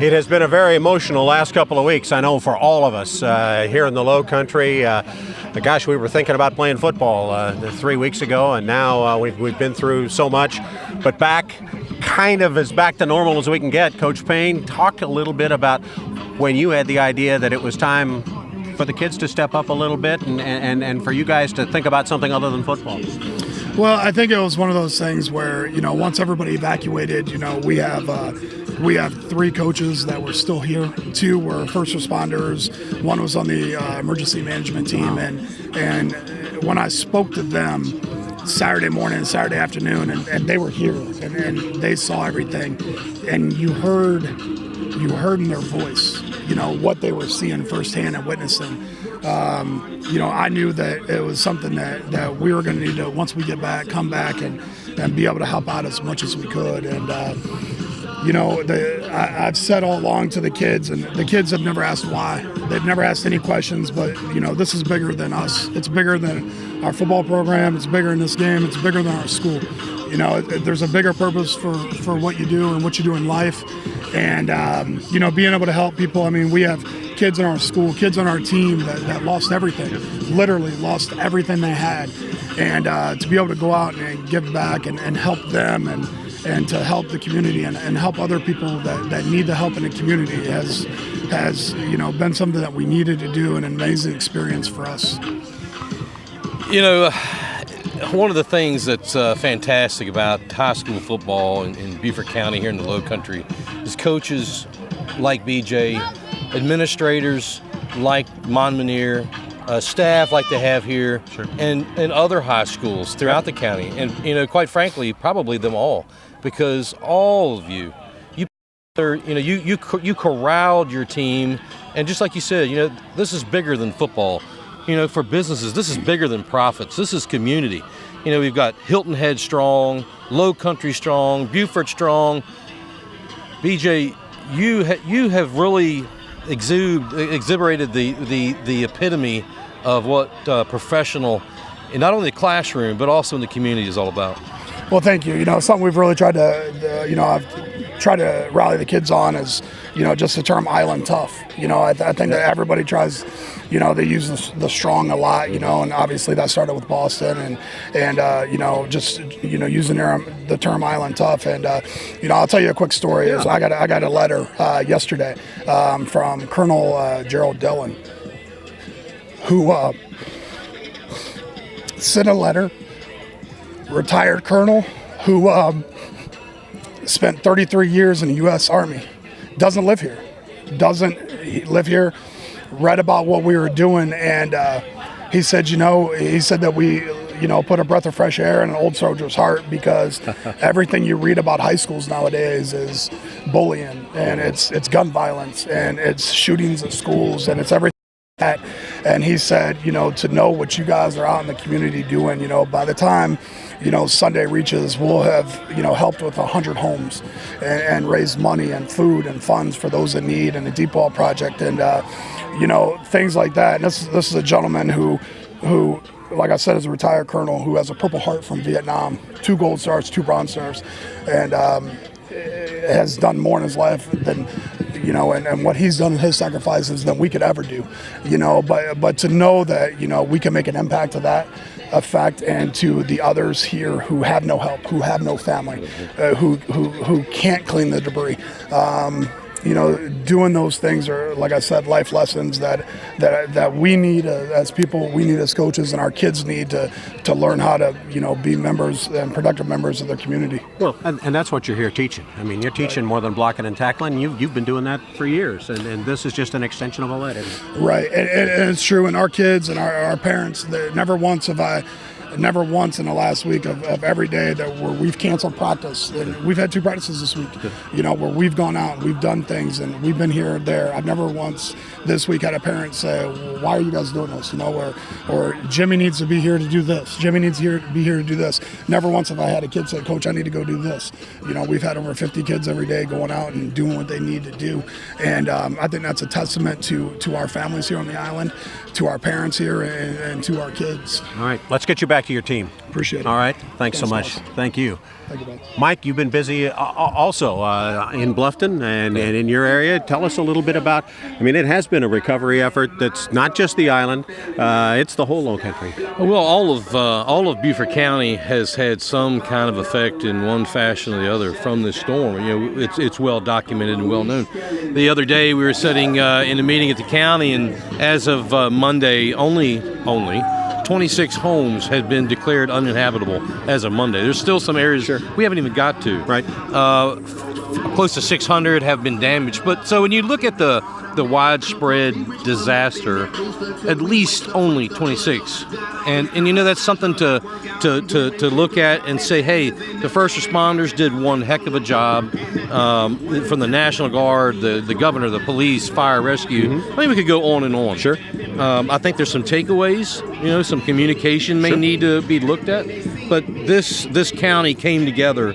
It has been a very emotional last couple of weeks, I know, for all of us here in the Low Country. Gosh, we were thinking about playing football 3 weeks ago, and now we've been through so much. But back, kind of as back to normal as we can get. Coach Payne, talk a little bit about when you had the idea that it was time for the kids to step up a little bit and for you guys to think about something other than football. Well, I think it was one of those things where, once everybody evacuated, we have 3 coaches that were still here. 2 were first responders. 1 was on the emergency management team. And when I spoke to them Saturday morning and Saturday afternoon, and they were here and they saw everything, and you heard in their voice, what they were seeing firsthand and witnessing. I knew that it was something that we were going to need to, once we get back, come back and be able to help out as much as we could. And, I've said all along to the kids, and the kids have never asked why. They've never asked any questions, but, this is bigger than us. It's bigger than our football program. It's bigger than this game. It's bigger than our school. There's a bigger purpose for what you do and what you do in life. And, being able to help people. I mean, we have kids in our school, kids on our team that lost everything, literally lost everything they had. And to be able to go out and give back and help them and to help the community and help other people that need the help in the community has been something that we needed to do, and an amazing experience for us. One of the things that's fantastic about high school football in Beaufort County here in the Low Country is coaches like BJ, administrators like Montminier, staff like they have here, sure, and other high schools throughout the county. And, quite frankly, probably them all, because all of you corralled your team. And just like you said, this is bigger than football. For businesses, this is bigger than profits. This is community. We've got Hilton Head strong, Low Country strong, Beaufort strong. BJ, you have really exhiberated the epitome of what professional, in not only the classroom, but also in the community is all about. Well, thank you. Something we've really tried to, I've tried to rally the kids on is, just the term island tough. I think that everybody tries, they use the strong a lot, and obviously that started with Boston and just, using the term island tough. And, I'll tell you a quick story. Yeah. I got a letter yesterday from Colonel Gerald Dillon, who sent a letter, retired colonel who spent 33 years in the U.S. Army, doesn't live here, read about what we were doing, and he said, that we, put a breath of fresh air in an old soldier's heart, because everything you read about high schools nowadays is bullying, and it's gun violence, and it's shootings at schools, and it's everything. And he said, to know what you guys are out in the community doing, by the time, Sunday reaches, we'll have, helped with 100 homes and raised money and food and funds for those in need, and the Deep Well Project, and, things like that. And this is a gentleman who, like I said, is a retired colonel who has a Purple Heart from Vietnam, 2 Gold Stars, 2 Bronze Stars, and has done more in his life than, and what he's done in his sacrifices than we could ever do, but to know that, we can make an impact to that effect, and to the others here who have no help, who have no family, who can't clean the debris. Doing those things are, like I said, life lessons that we need as people, we need as coaches, and our kids need to learn how to, be members and productive members of their community. Well, and that's what you're here teaching. I mean, you're teaching more than blocking and tackling. You've been doing that for years, and this is just an extension of all that, isn't it? Right, and it's true. And our kids and our parents, never once in the last week of every day where we've canceled practice. And we've had 2 practices this week, where we've gone out and we've done things, and we've been here or there. I've never once this week had a parent say, well, why are you guys doing this? Or Jimmy needs to be here to do this. Jimmy needs to be here to do this. Never once have I had a kid say, Coach, I need to go do this. We've had over 50 kids every day going out and doing what they need to do. And I think that's a testament to our families here on the island, to our parents here, and to our kids. All right, let's get you back to your team. Appreciate it. All right. Thanks so much. Boss. Thank you. Thank you, bud. Mike, you've been busy also in Bluffton and in your area. Tell us a little bit about, I mean, it has been a recovery effort that's not just the island, it's the whole low country. Well, all of Beaufort County has had some kind of effect in one fashion or the other from this storm. You know, it's well documented and well known. The other day we were sitting in a meeting at the county, and as of Monday, only 26 homes had been declared uninhabitable as of Monday. There's still some areas we haven't even got to. Right. Close to 600 have been damaged. But so when you look at the widespread disaster, at least only 26. And you know, that's something to look at and say, hey, the first responders did one heck of a job. From the National Guard, the governor, the police, fire, rescue. I mean, we could go on and on. Sure. I think there's some takeaways. You know, some communication may need to be looked at. But this county came together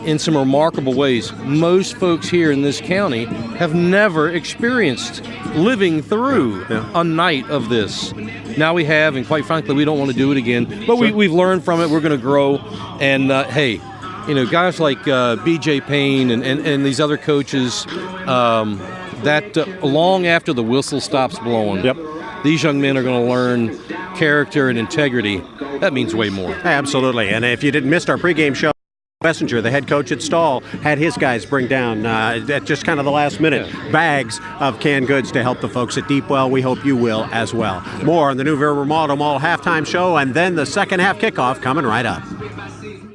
in some remarkable ways. Most folks here in this county have never experienced living through a night of this. Now we have, and quite frankly, we don't want to do it again. But we've learned from it. We're going to grow. And hey, you know, guys like B.J. Payne and these other coaches, that long after the whistle stops blowing, these young men are going to learn character and integrity. That means way more. Absolutely. And if you didn't miss our pregame show, Messenger, the head coach at Stall, had his guys bring down at just kind of the last minute bags of canned goods to help the folks at Deepwell. We hope you will as well. More on the New River Auto Mall halftime show and then the second half kickoff coming right up.